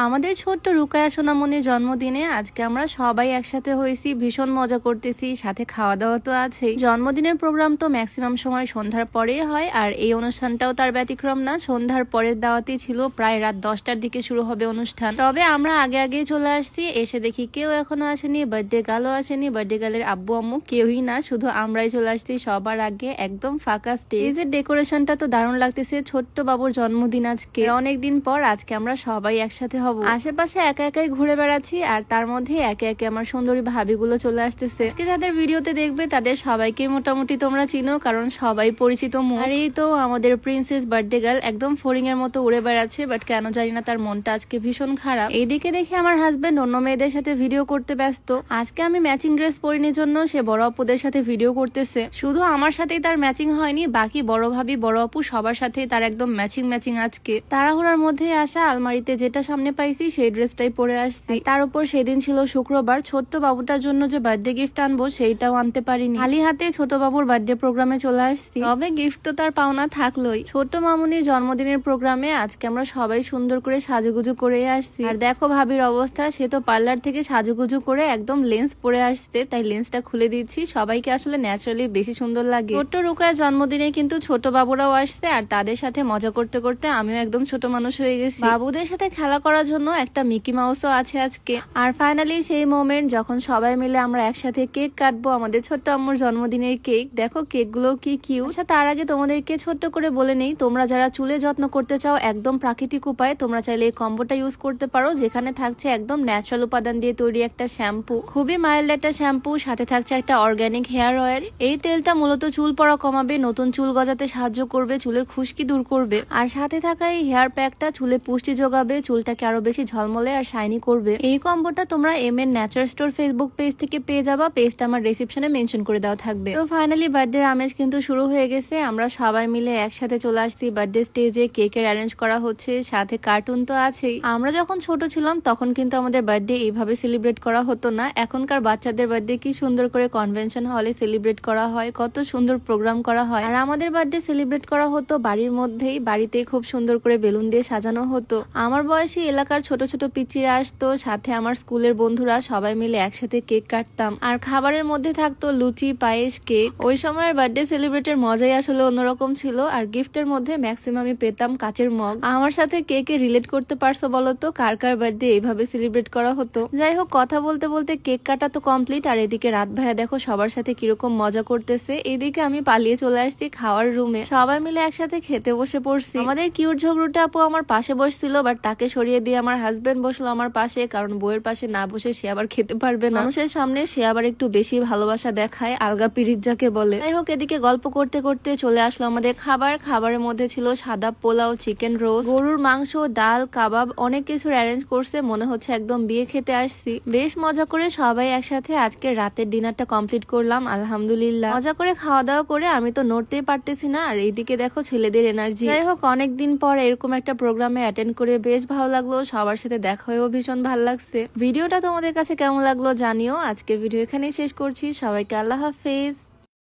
আমাদের ছোট্ট রুকায়া সোনামনির জন্মদিনে আজকে আমরা সবাই একসাথে হয়েছি, ভীষণ মজা করতেছি, সাথে খাওয়া দাওয়া তো আছেই। জন্মদিনের প্রোগ্রাম তো ম্যাক্সিমাম সময় সন্ধ্যার পরেই হয়, আর এই অনুষ্ঠানটাও তার ব্যতিক্রম না। সন্ধ্যার পরের দাওয়াতই ছিল, প্রায় রাত 10টার দিকে শুরু হবে অনুষ্ঠান। তবে আমরা আগে আগেই চলে আসছি, এসে দেখি কেউ এখনো আসেনি, বার্থডে গালও আসেনি, বার্থডে গালের আব্বু আম্মু কেউই না, শুধু আমরাই চলে আসছি সবার আগে। একদম ফাঁকা স্টেজের ডেকোরেশনটা তো দারুণ লাগতেছে। ছোট্ট বাবুর জন্মদিন আজকে, অনেকদিন পর আজকে আমরা সবাই একসাথে হব। আশেপাশে একা একাই ঘুরে বেড়াচ্ছি, আর তার মধ্যে একে একে আমার সুন্দরী ভাবিগুলো চলে আসতেছে। আজকে যাদের ভিডিওতে দেখবে তাদের সবাইকে মোটামুটি তোমরা চিনো, কারণ সবাই পরিচিত মুখ। আর এই তো আমাদের প্রিন্সেস বার্থডে গার্ল একদম ফড়িং এর মতো উড়ে বেড়াচ্ছে, বাট কেন জানি না তার মনটা আজকে ভীষণ খারাপ। এইদিকে দেখে আমার হাজবেন্ড অন্য মেয়েদের সাথে ভিডিও করতে ব্যস্ত। আজকে আমি ম্যাচিং ড্রেস পরিনি জন্য সে বড় আপুদের সাথে ভিডিও করতেছে। শুধু আমার সাথেই তার ম্যাচিং হয়নি, বাকি বড় ভাবি বড় আপু সবার সাথেই তার একদম ম্যাচিং ম্যাচিং। আজকে তাড়াহুড়ার মধ্যে আসা, আলমারিতে যেটা সামনে পাইছি সেই ড্রেসটাই পরে আসছি। তার উপর সেদিন ছিল শুক্রবার, ছোট্ট বাবুটার জন্য যে বার্থডে গিফট আনবো সেইটাও আনতে পারিনি। খালি হাতে ছোট বাবুর বার্থডে প্রোগ্রামে চলে আসছি। তবে গিফট তো তার পাওনা থাকলোই। ছোট মামুনির জন্মদিনের প্রোগ্রামে আজকে আমরা সবাই সুন্দর করে সাজুগুজু করে আসছি। আর দেখো ভাবির অবস্থা, সে তো পার্লার থেকে সাজুগুজু করে একদম লেন্স পরে আসছে, তাই লেন্সটা খুলে দিচ্ছি। সবাইকে আসলে ন্যাচারালি বেশি সুন্দর লাগে। ছোট্ট রুকার জন্মদিনে কিন্তু ছোট বাবুরাও আসছে, আর তাদের সাথে মজা করতে করতে আমিও একদম ছোট মানুষ হয়ে গেছি। বাবুদের সাথে খেলা করার জন্য একটা মিকি মাউসও আছে আজকে। আর ফাইনালি সেই মোমেন্ট যখন সবাই মিলে আমরা একসাথে কেক কাটবো, আমাদের ছোট্ট আম্মুর জন্মদিনের কেক। দেখো কেক গুলো কি কিউট। আচ্ছা তার আগে তোমাদেরকে ছোট্ট করে বলে নেই, তোমরা যারা চুলে যত্ন করতে চাও একদম প্রাকৃতিক উপায়, তোমরা চাইলে এই কম্বোটা ইউজ করতে পারো, যেখানে থাকছে একদম ন্যাচারাল উপাদান দিয়ে তৈরি একটা শ্যাম্পু, খুবই মাইল্ড একটা শ্যাম্পু, সাথে থাকছে একটা অর্গানিক হেয়ার অয়েল। এই তেলটা মূলত চুল পড়া কমাবে, নতুন চুল গজাতে সাহায্য করবে, চুলের খুশকি দূর করবে। আর সাথে থাকা এই হেয়ার প্যাকটা চুলে পুষ্টি যোগাবে, চুলটাকে আরো বেশি ঝলমলে আর শাইনি করবে। এই কম্বোটা তোমরা MN Nature store Facebook page থেকে পেয়ে যাবা, পেজটা আমার ডেসক্রিপশনে মেনশন করে দেওয়া থাকবে। তো ফাইনালি বার্থডে আমেজ কিন্তু শুরু হয়ে গেছে। আমরা সবাই মিলে একসাথে চলে আসছি বার্থডে স্টেজে, কেকের অ্যারেঞ্জ করা হচ্ছে, সাথে কার্টুন তো আছেই। আমরা যখন ছোট ছিলাম তখন কিন্তু আমাদের বার্থডে এইভাবে সেলিব্রেট করা হতো না। এখনকার বাচ্চাদের বার্থডে কি সুন্দর করে কনভেনশন হলে সেলিব্রেট করা হয়, কত সুন্দর প্রোগ্রাম করা হয়। আর আমাদের বার্থডে সেলিব্রেট করা হতো বাড়ির মধ্যেই, বাড়িতেই খুব সুন্দর করে বেলুন দিয়ে সাজানো হতো। আমার বয়সী এলাকার ছোট ছোট পিচ্চিরা আসতো, সাথে আমার স্কুলের বন্ধুরা, সবাই মিলে একসাথে কেক কাটতাম। আর খাবারের মধ্যে থাকতো লুচি, পায়েস, কেক। ওই সময়ের বার্থডে সেলিব্রেটের মজাই আসলে অন্যরকম ছিল। আর গিফটের মধ্যে ম্যাক্সিমাম আমি পেতাম কাচের মগ। আমার সাথে কেকে রিলেট করতে পারছো বলো তো, কার কার বার্থডে এইভাবে সেলিব্রেট করা হতো? যাই হোক, কথা বলতে বলতে কেক কাটা তো কমপ্লিট, আর এদিকে রাত ভাইয়া দেখো সবার সাথে কিরকম মজা করতেছে। এদিকে আমি পালিয়ে চলে আসছি খাওয়ার রুমে, সবাই মিলে একসাথে খেতে বসে পড়ছি। আমাদের কিউট ঝগড়ুটা আপু আমার পাশে বসছিল, বাট তাকে সরিয়ে দিয়ে আমার হাজবেন্ড বসলো আমার পাশে, কারণ বউয়ের পাশে না বসে সে আবার খেতে পারবে না। মানুষের সামনে সে আবার একটু বেশি ভালোবাসা দেখায়, আলগা পিরিত যাকে বলে। যাই হোক, এদিকে গল্প করতে করতে চলে আসলো আমাদের খাবার। খাবারের মধ্যে ছিল সাদা পোলাও, চিকেন রোস্ট, গরুর মাংস, ডাল, কাবাব, অনেক কিছুর অ্যারেঞ্জ করছে, মনে হচ্ছে একদম বিয়ে খেতে আসছি। বেশ মজা করে সবাই একসাথে আজকে রাতের ডিনারটা কমপ্লিট করলাম আলহামদুলিল্লাহ। মজা করে খাওয়া দাওয়া করে আমি তো নড়তেই পারতেছি না, আর এইদিকে দেখো ছেলেদের এনার্জি। যাই হোক, অনেকদিন পর এরকম একটা প্রোগ্রামে অ্যাটেন্ড করে বেশ ভালো লাগলো, সবার সাথে দেখা হয়েও ভীষণ ভালো লাগছে। ভিডিওটা তোমাদের কাছে কেমন লাগলো জানিও। আজকে ভিডিও এখানেই শেষ করছি, সবাইকে আল্লাহ হাফেজ।